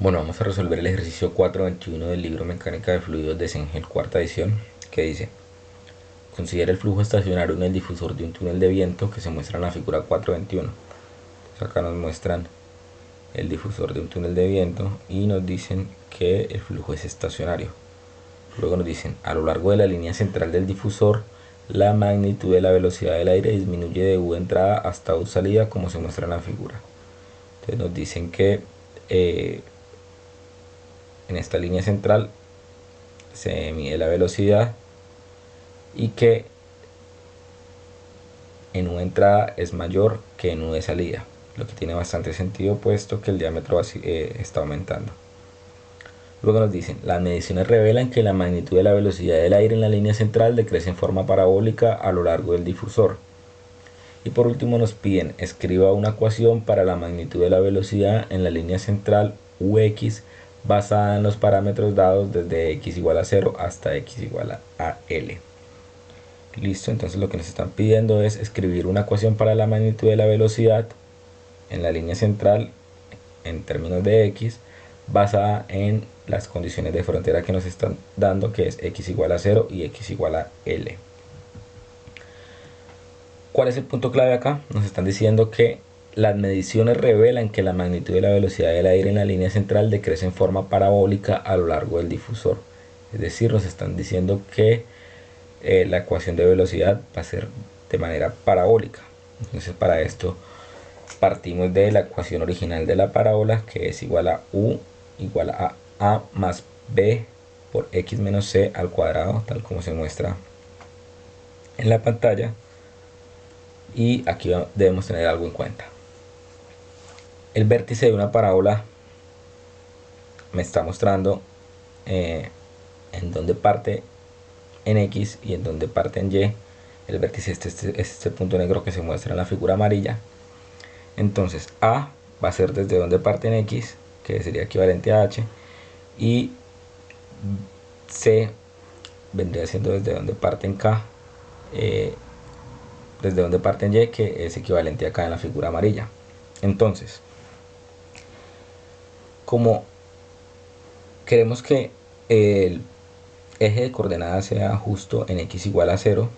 Bueno, vamos a resolver el ejercicio 4.21 del libro Mecánica de Fluidos de Sengel, cuarta edición, que dice: considera el flujo estacionario en el difusor de un túnel de viento que se muestra en la figura 4.21. Entonces acá nos muestran el difusor de un túnel de viento y nos dicen que el flujo es estacionario. Luego nos dicen: a lo largo de la línea central del difusor, la magnitud de la velocidad del aire disminuye de U de entrada hasta U salida, como se muestra en la figura. Entonces nos dicen que en esta línea central se mide la velocidad y que en U de entrada es mayor que en U de salida, lo que tiene bastante sentido puesto que el diámetro está aumentando. Luego nos dicen: las mediciones revelan que la magnitud de la velocidad del aire en la línea central decrece en forma parabólica a lo largo del difusor. Y por último nos piden: escriba una ecuación para la magnitud de la velocidad en la línea central Ux basada en los parámetros dados desde x igual a 0 hasta x igual a L. Listo, entonces lo que nos están pidiendo es escribir una ecuación para la magnitud de la velocidad en la línea central en términos de x basada en las condiciones de frontera que nos están dando, que es x igual a 0 y x igual a L. ¿Cuál es el punto clave acá? Nos están diciendo que las mediciones revelan que la magnitud de la velocidad del aire en la línea central decrece en forma parabólica a lo largo del difusor. Es decir, nos están diciendo que la ecuación de velocidad va a ser de manera parabólica. Entonces, para esto partimos de la ecuación original de la parábola, que es igual a U igual a más B por x menos c al cuadrado, tal como se muestra en la pantalla. Y aquí debemos tener algo en cuenta. El vértice de una parábola me está mostrando en dónde parte en X y en dónde parte en Y. El vértice es este punto negro que se muestra en la figura amarilla. Entonces A va a ser desde donde parte en X, que sería equivalente a H, y C vendría siendo desde donde parte en K, desde donde parte en Y, que es equivalente a acá en la figura amarilla. Entonces, como queremos que el eje de coordenadas sea justo en x igual a 0,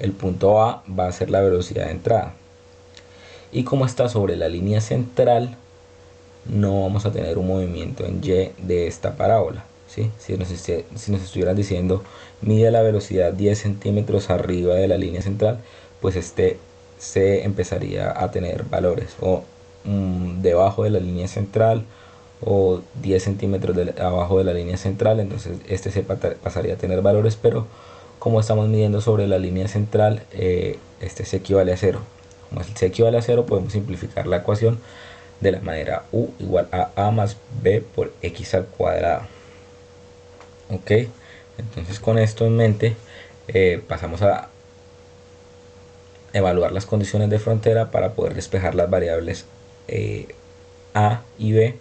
el punto A va a ser la velocidad de entrada. Y como está sobre la línea central, no vamos a tener un movimiento en Y de esta parábola, ¿sí? Si nos estuvieran diciendo mide la velocidad 10 centímetros arriba de la línea central, pues este C empezaría a tener valores o debajo de la línea central, o 10 centímetros abajo de la línea central. Entonces este se pasaría a tener valores, pero como estamos midiendo sobre la línea central, este se equivale a 0. Como se equivale a 0, podemos simplificar la ecuación de la manera U igual a A más B por X al cuadrado. Ok, entonces con esto en mente pasamos a evaluar las condiciones de frontera para poder despejar las variables A y B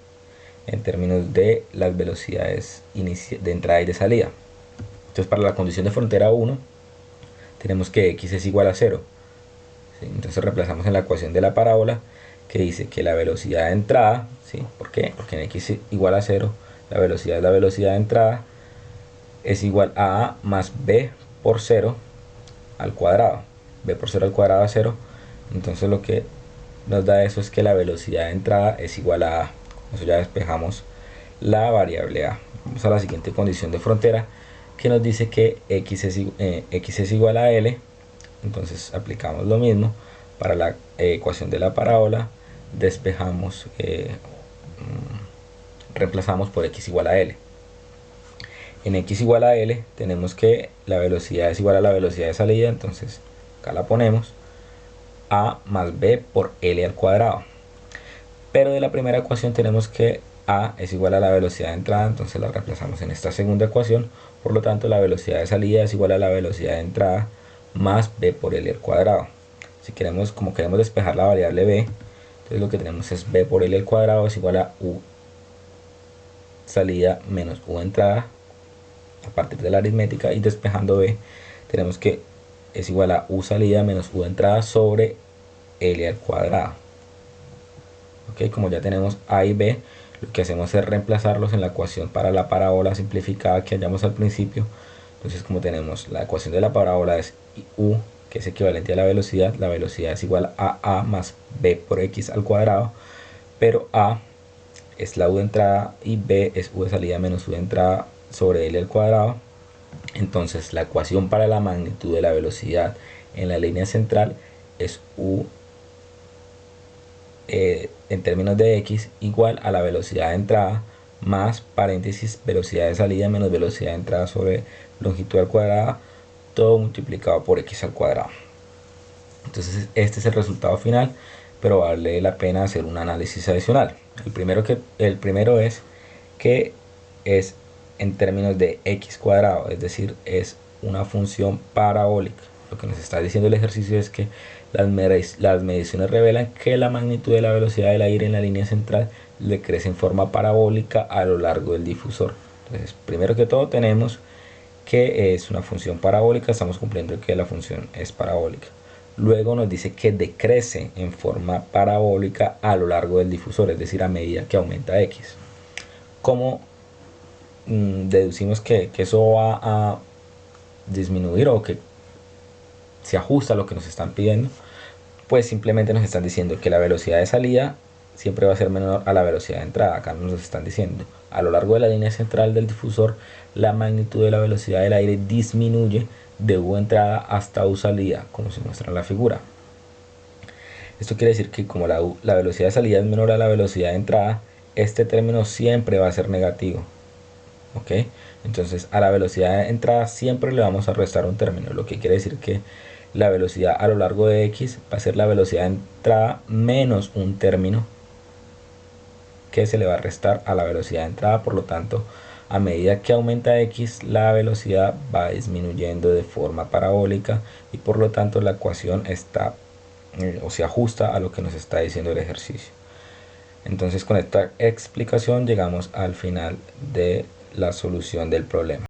en términos de las velocidades de entrada y de salida. Entonces, para la condición de frontera 1 tenemos que x es igual a 0, ¿sí? Entonces reemplazamos en la ecuación de la parábola, que dice que la velocidad de entrada, ¿sí? ¿Por qué? Porque en x igual a 0 la velocidad es la velocidad de entrada, es igual a A más B por 0 al cuadrado. B por 0 al cuadrado a 0. Entonces lo que nos da eso es que la velocidad de entrada es igual a A. Eso ya despejamos la variable A. Vamos a la siguiente condición de frontera, que nos dice que x es igual a L. Entonces aplicamos lo mismo para la ecuación de la parábola, despejamos, reemplazamos por x igual a L. En x igual a L tenemos que la velocidad es igual a la velocidad de salida, entonces acá la ponemos, A más B por L al cuadrado. Pero de la primera ecuación tenemos que A es igual a la velocidad de entrada, entonces la reemplazamos en esta segunda ecuación. Por lo tanto, la velocidad de salida es igual a la velocidad de entrada más B por L al cuadrado. Si queremos, como queremos despejar la variable B, entonces lo que tenemos es B por L al cuadrado es igual a U salida menos U entrada a partir de la aritmética, y despejando B tenemos que es igual a U salida menos U entrada sobre L al cuadrado. Ok, como ya tenemos A y B, lo que hacemos es reemplazarlos en la ecuación para la parábola simplificada que hallamos al principio. Entonces, como tenemos la ecuación de la parábola es u, que es equivalente a la velocidad es igual a a más b por x al cuadrado, pero a es la u de entrada y b es u de salida menos u de entrada sobre l al cuadrado. Entonces la ecuación para la magnitud de la velocidad en la línea central es u en términos de x igual a la velocidad de entrada más paréntesis velocidad de salida menos velocidad de entrada sobre longitud al cuadrado, todo multiplicado por x al cuadrado. Entonces este es el resultado final, pero vale la pena hacer un análisis adicional. El primero es que es en términos de x cuadrado, es decir, es una función parabólica. Lo que nos está diciendo el ejercicio es que las mediciones revelan que la magnitud de la velocidad del aire en la línea central decrece en forma parabólica a lo largo del difusor. Entonces, primero que todo tenemos que es una función parabólica, estamos cumpliendo que la función es parabólica. Luego nos dice que decrece en forma parabólica a lo largo del difusor, es decir, a medida que aumenta x. ¿Cómo deducimos que eso va a disminuir o que se ajusta a lo que nos están pidiendo? Pues simplemente nos están diciendo que la velocidad de salida siempre va a ser menor a la velocidad de entrada. Acá nos están diciendo, a lo largo de la línea central del difusor, la magnitud de la velocidad del aire disminuye de u entrada hasta u salida, como se muestra en la figura. Esto quiere decir que como la velocidad de salida es menor a la velocidad de entrada, este término siempre va a ser negativo. ¿Ok? Entonces a la velocidad de entrada siempre le vamos a restar un término, lo que quiere decir que la velocidad a lo largo de x va a ser la velocidad de entrada menos un término que se le va a restar a la velocidad de entrada. Por lo tanto, a medida que aumenta x, la velocidad va disminuyendo de forma parabólica y por lo tanto la ecuación está o se ajusta a lo que nos está diciendo el ejercicio. Entonces con esta explicación llegamos al final de la solución del problema.